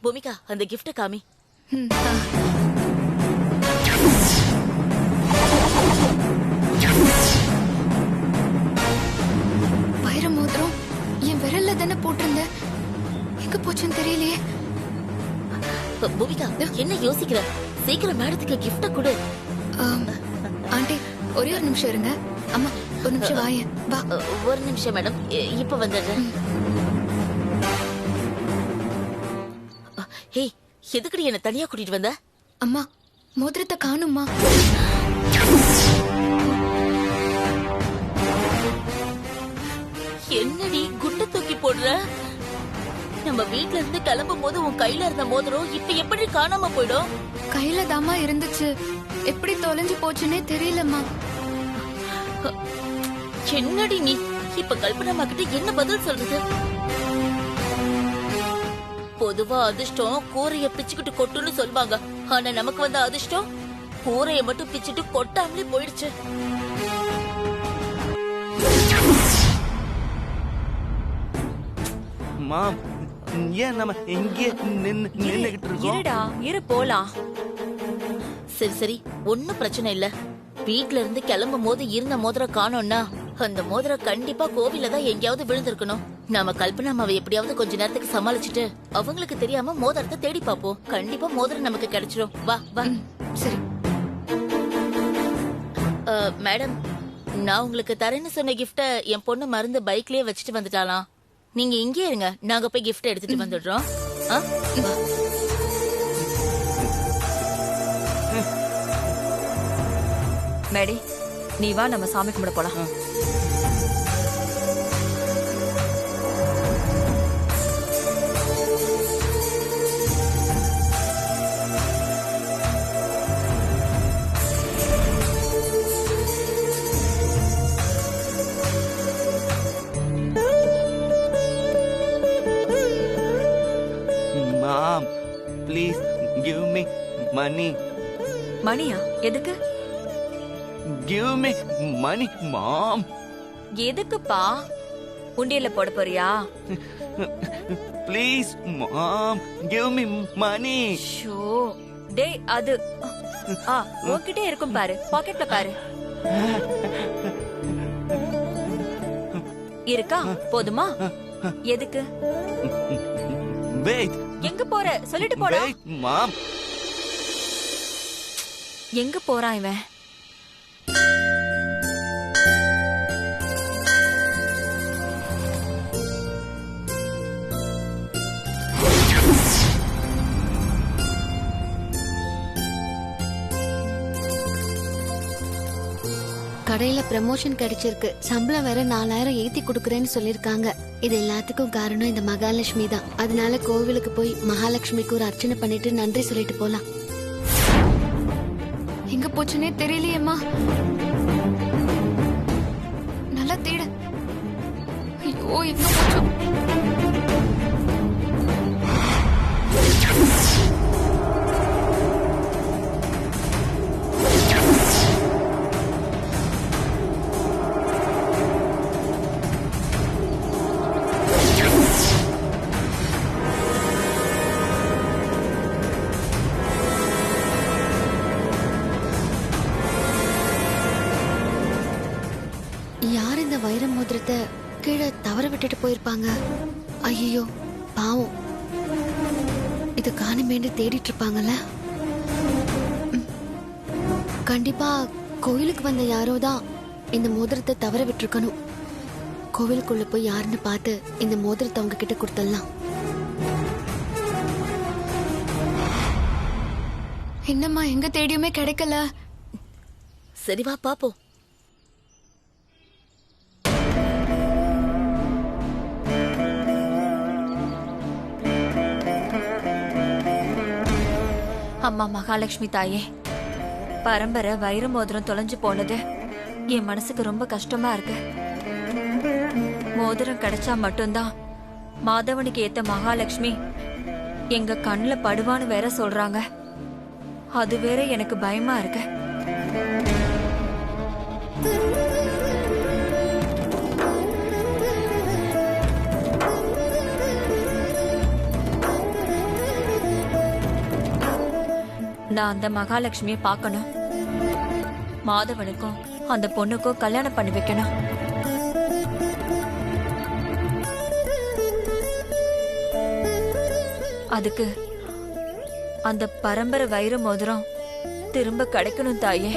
பூமிகா அந்த கிஃப்ட காமி. வைர மோதிரம் என் விரல்ல தானே போட்டிருந்த, எங்க போச்சுன்னு தெரியலையே. பூமிகா என்ன யோசிக்கிற? சீக்கிரம் மேடத்துக்கு கிஃப்ட கொடு. ஆண்டி ஒரே ஒரு நிமிஷம் இருங்க. அம்மா ஒரு நிமிஷம் வாயேன். வா. ஒரு நிமிஷம் மேடம், இப்ப வந்துடுறேன். ஹே, எதுக்குடி என்ன தனியா கூட்டிட்டு வந்த? அம்மா மோதிரத்தை காணும்மா. என்னடி குண்டை தூக்கி போடுற? நம்ம வீட்ல இருந்து கிளம்பும் போது உன் கையில இருந்த மோதிரம் இப்ப எப்படி காணாம போயிடும்? கையில தாமா இருந்துச்சு, எப்படி தொலைஞ்சு போச்சுன்னே தெரியலம்மா. என்னடி நீ இப்ப கல்பனா கிட்ட என்ன பதில் சொல்றது? பொதுவா அதிர்ஷ்டம் கூரைய பிச்சுக்கிட்டு கொட்டுன்னு சொல்வாங்க. ஆனா நமக்கு வந்த அதிர்ஷ்டம் கூரைய மட்டும் பிச்சுட்டு கொட்டாமலே போயிடுச்சு. மாம், ஏன் நம்ம இங்கே நின்னுகிட்டு இருக்கோம்? இருடா, இரு போலாம். சரி சரி, ஒன்னும் பிரச்சனை இல்ல. வீட்ல இருந்து கிளம்பும் போது இருந்த மோதிரம் காணோம்னா அந்த மோதிரம் கண்டிப்பா கோவில தான் எங்கேயாவது விழுந்திருக்கணும். நாம கல்பனா அம்மாவை எப்படியாவது கொஞ்ச நேரத்துக்கு சமாளிச்சுட்டு அவங்களுக்கு தெரியாம மோதிரத்தை தேடி பாப்போம். கண்டிப்பா மோதிரம் நமக்கு கிடைச்சிடும். வா வா. சரி மேடம், நான் உங்களுக்கு தரேன்னு சொன்ன கிஃப்ட என் பொண்ணு மருந்து பைக்லயே வச்சுட்டு வந்துட்டாலாம். நீங்க இங்கே இருங்க, நாங்க போய் கிஃப்ட் எடுத்துட்டு வந்துடுறோம். மேடி, நீ வா, நம்ம சாமி கும்பிட போலாம். Mom, please give me money. மணியா? எதுக்கு? Give me money mom. எதுக்குப்பா? உண்டியல்ல போட போறியா? Please mom, give me money. ஷோ டேய், அது உன்கிட்ட இருக்கும் பாரு, பாக்கெட்ல பாரு. இருக்கா? போதுமா? எதுக்கு? வெயிட். எங்க போற? சொல்லிட்டு போடா. வெயிட் மாம். எங்க போறான் இவன்? கடையில ப்ரமோஷன் கிடைச்சிருக்கு, சம்பளம் வேற 4000 ஏத்தி கொடுக்கறேன்னு சொல்லிருக்காங்க. இது எல்லாத்துக்கும் காரணம் இந்த மகாலட்சுமி தான். அதனால கோவிலுக்கு போய் மகாலட்சுமிக்கு ஒரு அர்ச்சனை பண்ணிட்டு நன்றி சொல்லிட்டு போலாம். எங்க போச்சுன்னே தெரியலையேம்மா. நல்லா தேடு. ஐயோ எங்க போச்சு? யார் இந்த வைர மோதிரத்தை கீழே தவற விட்டுட்டு போயிருப்பாங்க? ஐயோ பாவம், இது காணுமேன்னு தேடிட்டு இருப்பாங்கல்ல. கண்டிப்பா கோயிலுக்கு வந்த யாரோ தான் இந்த மோதிரத்தை தவற விட்டுருக்கணும். கோவிலுக்குள்ள போய் யாருன்னு பார்த்து இந்த மோதிரத்தை அவங்க கிட்ட கொடுத்துடலாம். என்னம்மா எங்க தேடியுமே கிடைக்கல. சரி வா பாப்போம். அம்மா மகாலட்சுமி தாயே, பரம்பரை வைர மோதிரம் தொலைஞ்சு போனது என் மனசுக்கு ரொம்ப கஷ்டமா இருக்கு. மோதிரம் கிடைச்சா மட்டும்தான் மாதவனுக்கு ஏத்த மகாலட்சுமி எங்க கண்ணுல படுவான்னு வேற சொல்றாங்க. அது வேற எனக்கு பயமா இருக்கு. நான் அந்த மகாலட்சுமியை பார்க்கணும். மாதவனுக்கும் அந்த பொண்ணுக்கும் கல்யாணம் பண்ணி வைக்கணும். அதுக்கு அந்த பரம்பரை வைர மோதிரம் திரும்ப கிடைக்கணும் தாயே.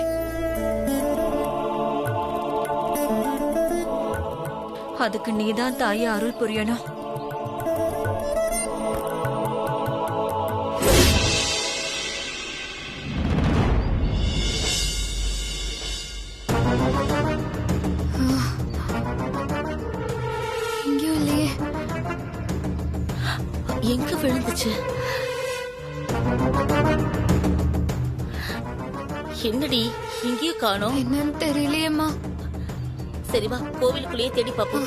அதுக்கு நீதான் தாயே அருள் புரியணும். எங்கேயும் இல்லையே. எங்க விழுந்துச்சு? என்னடி இங்கேயும் காணோம்? என்னன்னு தெரியலையேம்மா. சரி வா, கோவிலுக்குள்ளேயே தேடி பாப்போம்.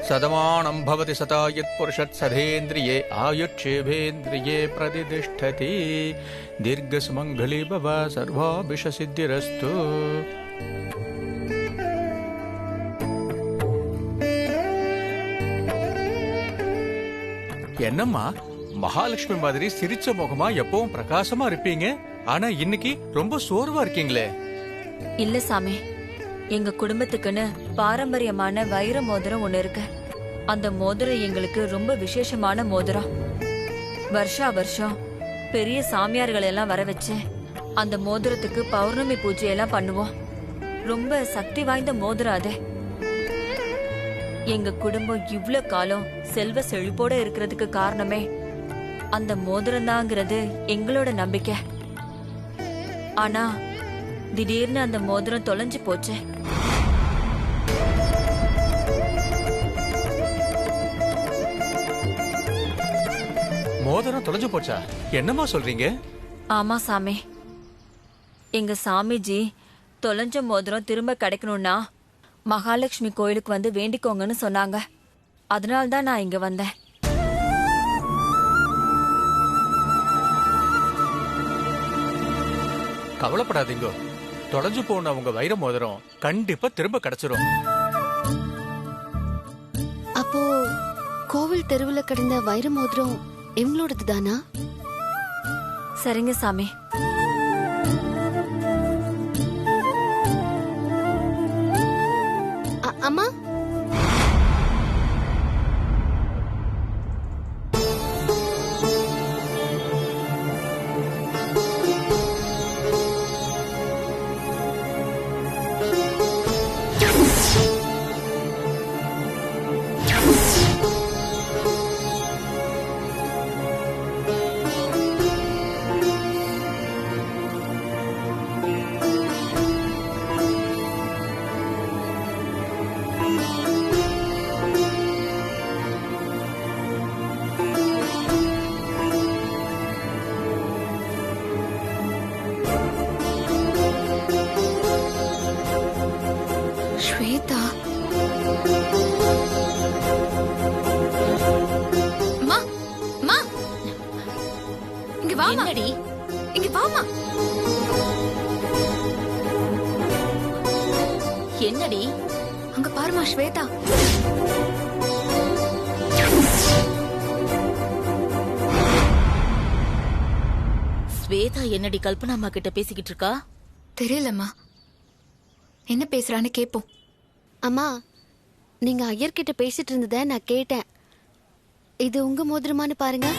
சதமானம் பவதி சதாயத் புருஷத் சதேந்திரியே ஆயுட்சேபேந்திரியே பிரதிதிஷ்டதி தீர்க்கசுமங்கலி பவ சர்வாபிஷ சித்திரஸ்து. என்னம்மா மகாலட்சுமி மாதிரி சிரிச்ச முகமா எப்பவும் பிரகாசமா இருப்பீங்க, ஆனா இன்னைக்கு ரொம்ப சோர்வா இருக்கீங்களே? இல்ல சாமி, எங்க குடும்பத்துக்குன்னு பாரம்பரியமான வைர மோதிரம் ஒண்ணு இருக்கு. அந்த மோதிரம் எங்களுக்கு ரொம்ப விசேஷமான மோதிரம். வருஷா வருஷம் பெரிய சாமியார்களை எல்லாம் வர வச்சு அந்த மோதிரத்துக்கு பௌர்ணமி பூஜையெல்லாம் பண்ணுவோம். ரொம்ப சக்தி வாய்ந்த மோதிரம் அது. எங்க குடும்பம் இவ்ளோ காலம் செல்வ செழிப்போட இருக்கிறதுக்கு காரணமே அந்த மோதிரம் தாங்கிறது எங்களோட நம்பிக்கை. ஆனா திடீர்னு அந்த மோதிரம் தொலைஞ்சு போச்சு. மோதிரம் தொலைஞ்சு போச்சா? என்னம்மா சொல்றீங்க? ஆமா சாமி, எங்க சாமிஜி தொலைஞ்ச மோதிரம் திரும்ப கிடைக்கணும்னா மகாலட்சுமி கோயிலுக்கு வந்து வேண்டிக்கோங்கன்னு சொன்னாங்க. அதனால்தான் நான் இங்க வந்தேன். கவலைப்படாதீங்க, தொலைஞ்சு போன உங்க வைர மோதிரம் கண்டிப்பா திரும்ப கிடைச்சிரும். அப்போ கோவில் தெருவுல கிடந்த வைர மோதிரம் எங்களோடது தானா? சரிங்க சாமி. அம்மா, ஸ்வேதா. அம்மா, அம்மா, இங்க வாமா. என்னடி? இங்க வாமா. என்னடி? அங்க பாருமா ஸ்வேதா. ஸ்வேதா என்னடி கல்பனா அம்மா கிட்ட பேசிக்கிட்டு இருக்கா? தெரியலம்மா, என்ன பேசுறான்னு கேப்போம். அம்மா, நீங்க ஐயர்கிட்ட பேசிட்டு இருந்தத நான் கேட்டேன். இது உங்க மோதிரமானு பாருங்க.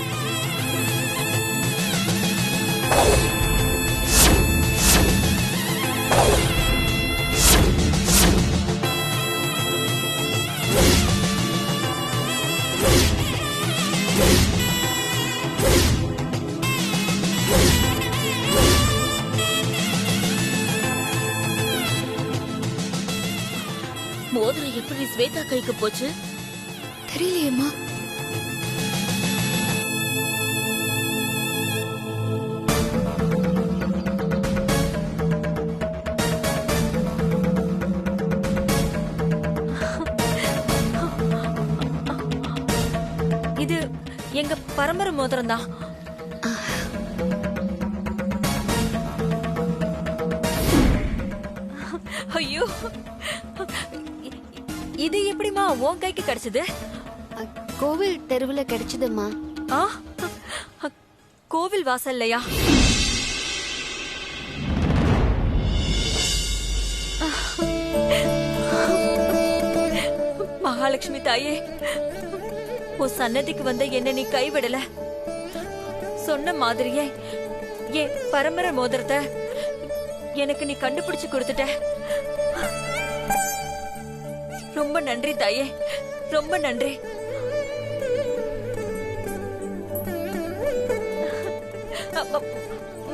மோதிரம் எப்படி ஸ்வேதா கைக்கு போச்சு? தெரியலையேம்மா. இது எங்க பரம்பரை மோதிரம் தான். ஐயோ, இது எப்படிமா உன் கைக்கு கிடைச்சது? கோவில் தெருவுல கிடைச்சதும்மா. கோவில் வாசல்லையா? மகாலட்சுமி தாயே, உன் சன்னதிக்கு வந்த என்ன நீ கைவிடல. சொன்ன மாதிரியே என் பரம்பரை மோதிரத்தை எனக்கு நீ கண்டுபிடிச்சு கொடுத்துட்ட. ரொம்ப நன்றி தாயே, ரொம்ப நன்றி.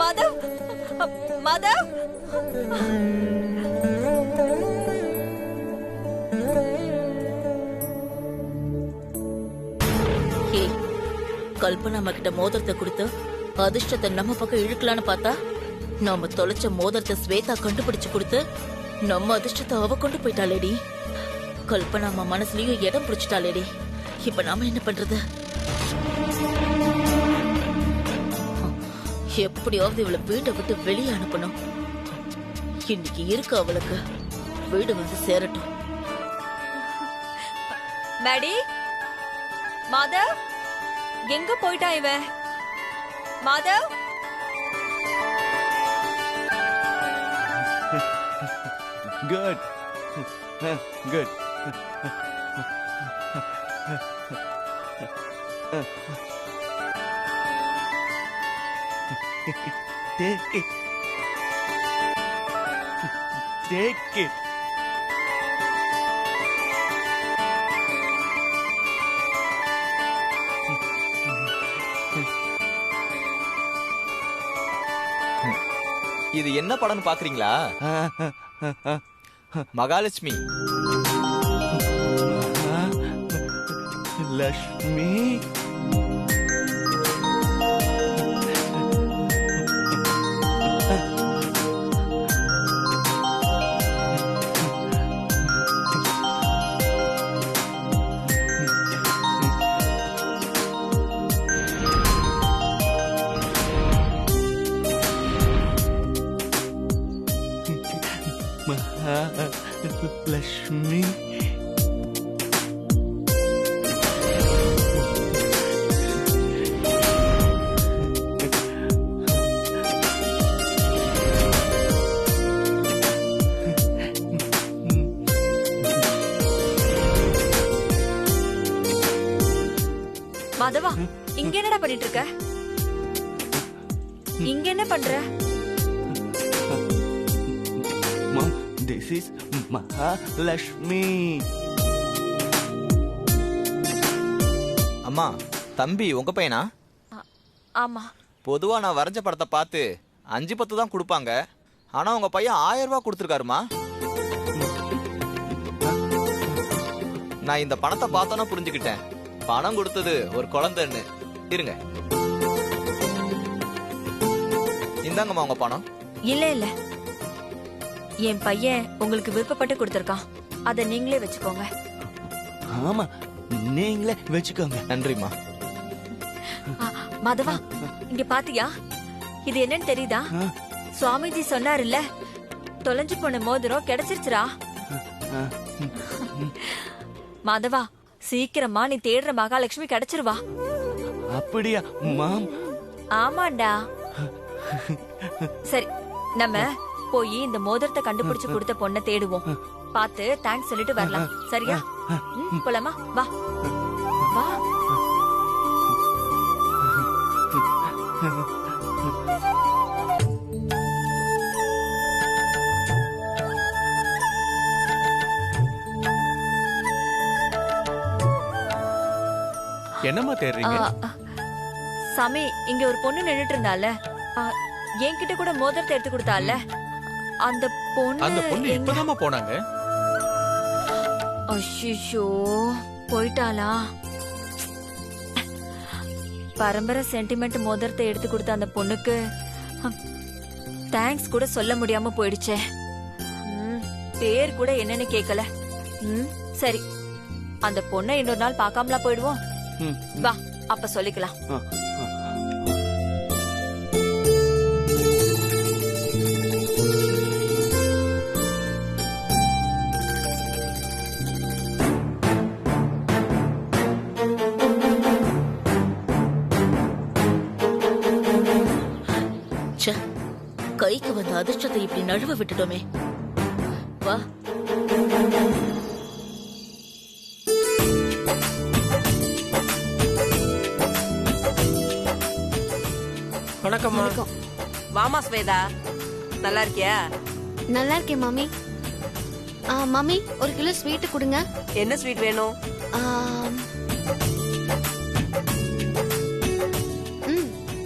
மாதவ், மாதவ். ஹே, கல்பனா நம்ம கிட்ட மோதிரத்தை கொடுத்து அதிர்ஷ்டத்தை நம்ம பக்கம் இழுக்கலான்னு பார்த்தா, நாம தொலைச்ச மோதிரத்தை ஸ்வேதா கண்டுபிடிச்சு கொடுத்து நம்ம அதிர்ஷ்டத்தை அவ கொண்டு போயிட்டாளேடி. கல்பனா நம்ம மனசுலயும் இடம் பிடிச்சிட்டாளேடி. இப்ப நாம என்ன பண்றது? எப்படியாவது இவளை வீட்டை விட்டு வெளியே அனுப்பணும். இன்னைக்கு இருக்கு அவளுக்கு. வீடு வந்து சேரட்டும். மேடி, மாதவ், எங்க போயிட்டா இவன்? Madhav, good good. Take it. Take it. இது என்ன படம்னு பாக்குறீங்களா? மகாலட்சுமி. லக்ஷ்மி. லக்ஷ்மி. மாதவா, இங்க என்னடா பண்ணிட்டு இருக்க? இங்க என்ன பண்ற? Mom, this is Mahalakshmi. அம்மா, தம்பி உங்க பையனா? ஆமா. பொதுவா நான் வரைஞ்ச படத்தை பார்த்து 5-10 தான் கொடுப்பாங்க. ஆனா உங்க பையன் 1000 ரூபாய் கொடுத்துருக்காருமா. நான் இந்த பணத்தை பார்த்தோன்னா புரிஞ்சுக்கிட்டேன், பணம் கொடுத்தது ஒரு குழந்தைன்னு. இருங்க, இந்தாங்கம்மா உங்க பணம். இல்ல இல்ல, என் பையன் உங்களுக்கு விருப்பப்பட்டு கொடுத்திருக்கான். அத நீங்களே வச்சுக்கோங்க. ஆமா, நீங்களே வச்சுக்கோங்க. நன்றிம்மா. மாதவா, இங்க பாத்தியா? இது என்னன்னு தெரியுதா? சுவாமிஜி சொன்னாருல்ல, தொலைஞ்சு போன மோதிரம் கிடைச்சிருச்சுரா. மாதவா, சீக்கிரமா நீ தேடுற மகாலட்சுமி கிடைச்சிருவா. அப்படியா மாம்? ஆமாண்டா. சரி, நம்ம போய் இந்த மோதிரத்தை கண்டுபிடிச்சு கொடுத்த பொண்ணை தேடுவோம். பார்த்து தேங்க்ஸ் சொல்லிட்டு வரலாம். சரியா? போலாமா? வா வா. என்னம்மா தேடுறீங்க? சாமி, இங்க ஒரு பொண்ணு நின்னுட்டு இருந்தால, என்கிட்ட கூட மோதிரத்தை எடுத்து கொடுத்தால, அந்த பொண்ணு இப்பதாம்மா போனாங்க. அஷிஷோ, போயிட்டாளா? பரம்பரை சென்டிமெண்ட் மோதிரத்தை எடுத்து கொடுத்த அந்த பொண்ணுக்கு தேங்க்ஸ் கூட சொல்ல முடியாம போயிடுச்சே. பேர் கூட என்னன்னு கேக்கல. சரி, அந்த பொண்ணை இன்னொரு நாள் பார்க்காமலா போயிடுவோம். வா, அப்ப சொல்லிக்கலாம். கைக்கு வந்த அதிர்ஷ்டத்தை இப்படி நழுவ விட்டுட்டோமே. வா. வணக்கம்மா. வணக்கம். வாமா ஸ்வேதா, நல்லா இருக்கியா? நல்லா இருக்கேன் மாமி. மாமி 1 கிலோ ஸ்வீட் கொடுங்க. என்ன ஸ்வீட் வேணும்?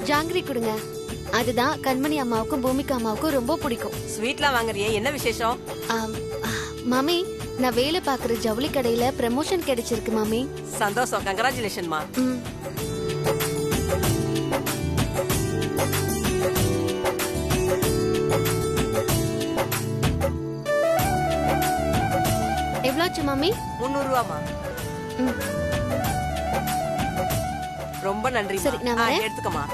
ஜாங்கிரி கொடுங்க. அதுதான் கண்மணி அம்மாவுக்கும் பூமிகா அம்மாவுக்கும் ரொம்ப பிடிக்கும். ஸ்வீட்லாம் வாங்குறியே, என்ன விசேஷம்? மாமி, நான் வேலை பாக்குற ஜவுளி கடையில ப்ரமோஷன் கிடைச்சிருக்கு மாமி. சந்தோஷம், கங்க்ராச்சுலேஷன்மா. எவ்வளோச்சு மாமி? 300 ரூபாமா. ரொம்ப நன்றி. சரி, நான் வரேன். எடுத்துக்கமா.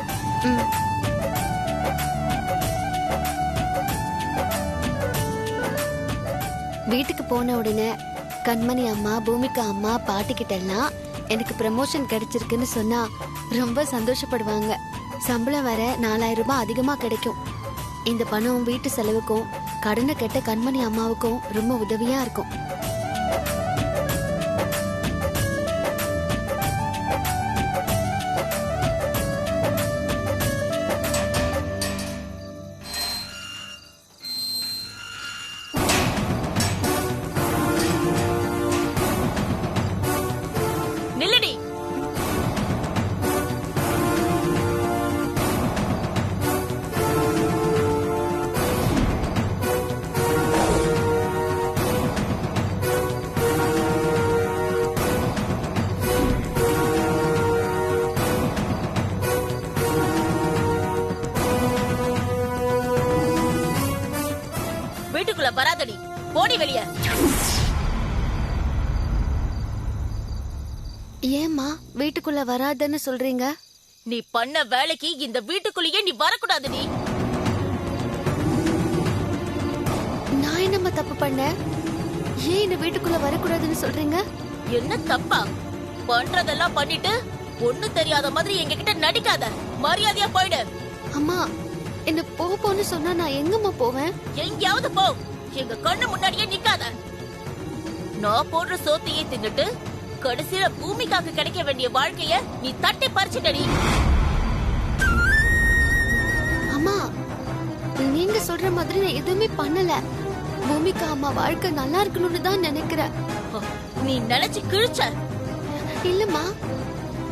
வீட்டுக்கு போன உடனே கண்மணி அம்மா, பூமிகா அம்மா, பாட்டி கிட்ட எல்லாம் எனக்கு ப்ரமோஷன் கிடைச்சிருக்குன்னு சொன்னா ரொம்ப சந்தோஷப்படுவாங்க. சம்பளம் வர 4000 ரூபாய் அதிகமா கிடைக்கும். இந்த பணம் வீட்டு செலவுக்கும் கடனை கட்ட கண்மணி அம்மாவுக்கும் ரொம்ப உதவியா இருக்கும். நில்லடி. வீட்டுக்குள்ள வராதடி, போடி வெளியே. ஏம்மா வீட்டுக்குள்ள வராதன்னு சொல்றீங்க? நீ பண்ண வேலைக்கு இந்த வீட்டுக்குள்ளேயே நீ வரக்கூடாதுடி. நான் என்னம்மா தப்பு பண்ணேன்? ஏன் இந்த வீட்டுக்குள்ள வரக்கூடாதுன்னு சொல்றீங்க? என்ன தப்பா? பண்றதெல்லாம் பண்ணிட்டு ஒண்ணு தெரியாத மாதிரி எங்க கிட்ட நடிக்காத. மரியாதையா போயிடு. அம்மா, என்ன போன்னு சொன்னா நான் எங்கம்மா போவேன்? எங்கேயாவது போ. எங்க கண்ணு முன்னாடியே நிக்காத. நான் போடுற சோத்தையே தின்னுட்டு கடைசியில பூமிக்காக்கு கிடைக்க வேண்டிய வாழ்க்கைய நீ தட்டி பறிச்சுட்டடி. அம்மா, நீங்க சொல்ற மாதிரி நான் எதுவுமே பண்ணல. பூமிகா அம்மா வாழ்க்கை நல்லா இருக்கணும்னு தான் நினைக்கிறேன். நீ நினைச்சு கிழிச்ச. இல்லம்மா,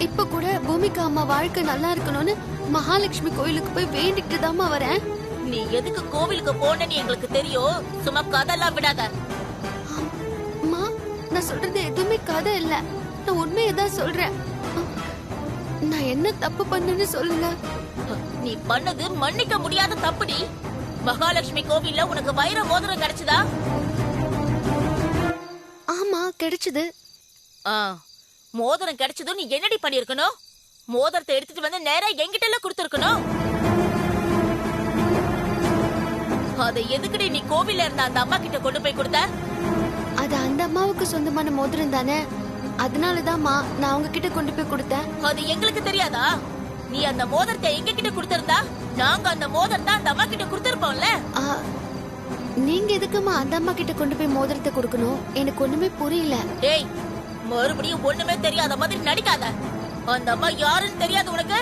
இப்ப கூட பூமிகா அம்மா வாழ்க்கை நல்லா இருக்கணும்னு மகாலட்சுமி கோயிலுக்கு போய் வேண்டிட்டு தாம்மா வரேன். நீ எதுக்கு கோவிலுக்கு போனேன்னு எங்களுக்கு தெரியும். சும்மா கதெல்லாம் விடாத. அம்மா, நான் சொல்றது எதுவுமே கதை இல்ல. நான் உண்மையை தான் சொல்றேன். நான் என்ன தப்பு பண்ணேன்னு சொல்லுங்க. நீ பண்ணது மன்னிக்க முடியாத தப்புடி. மகாலட்சுமி கோவில்ல உனக்கு வைர மோதிரம் கிடைச்சதா? ஆமா, கிடைச்சது. மோதிரம் கிடைச்சதும் நீ என்னடி பண்ணிருக்கணும்? மோதிரத்தை எடுத்துட்டு வந்து நேரா என்கிட்ட எல்லாம் கொடுத்திருக்கணும். அதை எதுக்குடி நீ கோவில்ல இருந்த அந்த அம்மா கிட்ட கொண்டு போய் கொடுத்த? அது அந்த அம்மாவுக்கு சொந்தமான மோதிரம் தானே, அதனாலதான்மா நான் அவங்க கிட்ட கொண்டு போய் கொடுத்தேன். அது எங்களுக்கு தெரியாதா? நீ அந்த மோதிரத்தை எங்க கிட்ட கொடுத்திருந்தா நாங்க அந்த மோதிரத்தை அந்த அம்மா கிட்ட கொடுத்திருப்போம்ல. நீங்க எதுக்குமா அந்த அம்மா கிட்ட கொண்டு போய் மோதிரத்தை கொடுக்கணும்? எனக்கு ஒண்ணுமே புரியல. ஏய், மறுபடியும் ஒண்ணுமே தெரியாத மாதிரி நடிக்காத. அந்த அம்மா யாருன்னு தெரியாது உனக்கு?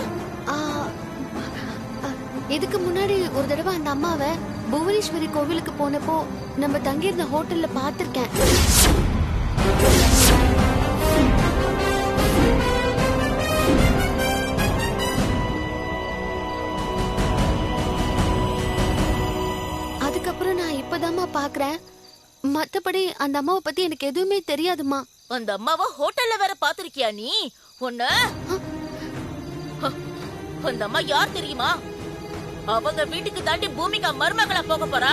இதுக்கு முன்னாடி ஒரு தடவை அந்த அம்மாவை புவனேஸ்வரி கோவிலுக்கு போனப்போ நம்ம தங்கியிருந்த ஹோட்டல்ல பாத்திருக்கேன். அதுக்கப்புறம் நான் இப்பதாம்மா பாக்குறேன். மத்தபடி அந்த அம்மாவை பத்தி எனக்கு எதுவுமே தெரியாதுமா. அந்த அம்மாவை ஹோட்டல்ல வேற பாத்திருக்கியா நீ? ஒண்ணு அந்த அம்மா யார் தெரியுமா? அவங்க வீட்டுக்கு தாண்டி பூமிகா மருமகளா போக போறா.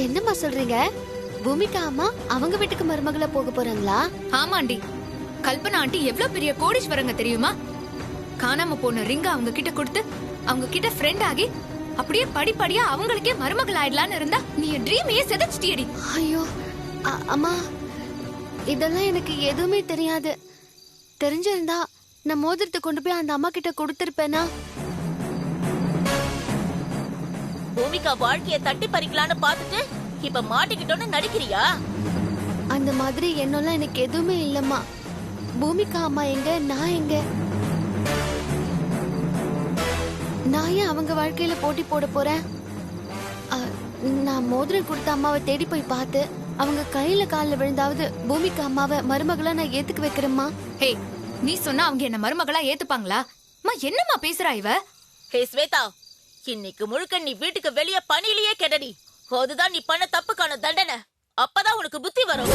என்னம்மா சொல்றீங்க? பூமிகா அம்மா அவங்க வீட்டுக்கு மருமகளா போக போறாங்களா? ஆமாண்டி, கல்பனா ஆண்டி எவ்வளவு பெரிய கோடீஸ்வரங்க தெரியுமா? காணாம போன ரிங்க அவங்க கிட்ட கொடுத்து அவங்க கிட்ட ஃப்ரெண்ட் ஆகி அப்படியே படிப்படியா அவங்களுக்கே மருமகள் ஆயிடலான்னு இருந்தா நீ ட்ரீமையே செதச்சிட்டியடி. ஐயோ அம்மா, இதெல்லாம் எனக்கு எதுவுமே தெரியாது. தெரிஞ்சிருந்தா நான் மோதிரத்தை கொண்டு போய் அந்த அம்மா கிட்ட கொடுத்திருப்பேனா? பூமிகா வாழ்க்கைய தட்டி பறிக்கலான்னு பாத்துட்டு இப்ப மாட்டிக்கிட்டோன்னு நடிக்கிறியா? அந்த மாதிரி எண்ணம்லாம் எனக்கு எதுவுமே இல்லம்மா. பூமிகா அம்மா எங்க, நான் எங்க? நான் ஏன் அவங்க வாழ்க்கையில போட்டி போட போறேன்? நான் மோதிரம் கொடுத்த அம்மாவை தேடி போய் பார்த்து அவங்க கையில கால்ல விழுந்தாவது பூமிகா அம்மாவை மருமகளா நான் ஏத்துக்க வைக்கிறேம்மா. ஹே, நீ சொன்னா அவங்க என்ன மருமகளா ஏத்துப்பாங்களா? அம்மா என்னம்மா பேசுறா இவ? ஹே ஸ்வேதா, இன்னைக்கு முழுக்க நீ வீட்டுக்கு வெளியே பணியிலேயே கெடடி. அதுதான் நீ பண்ண தப்புக்கான தண்டனை. அப்பதான் உனக்கு புத்தி வரும்.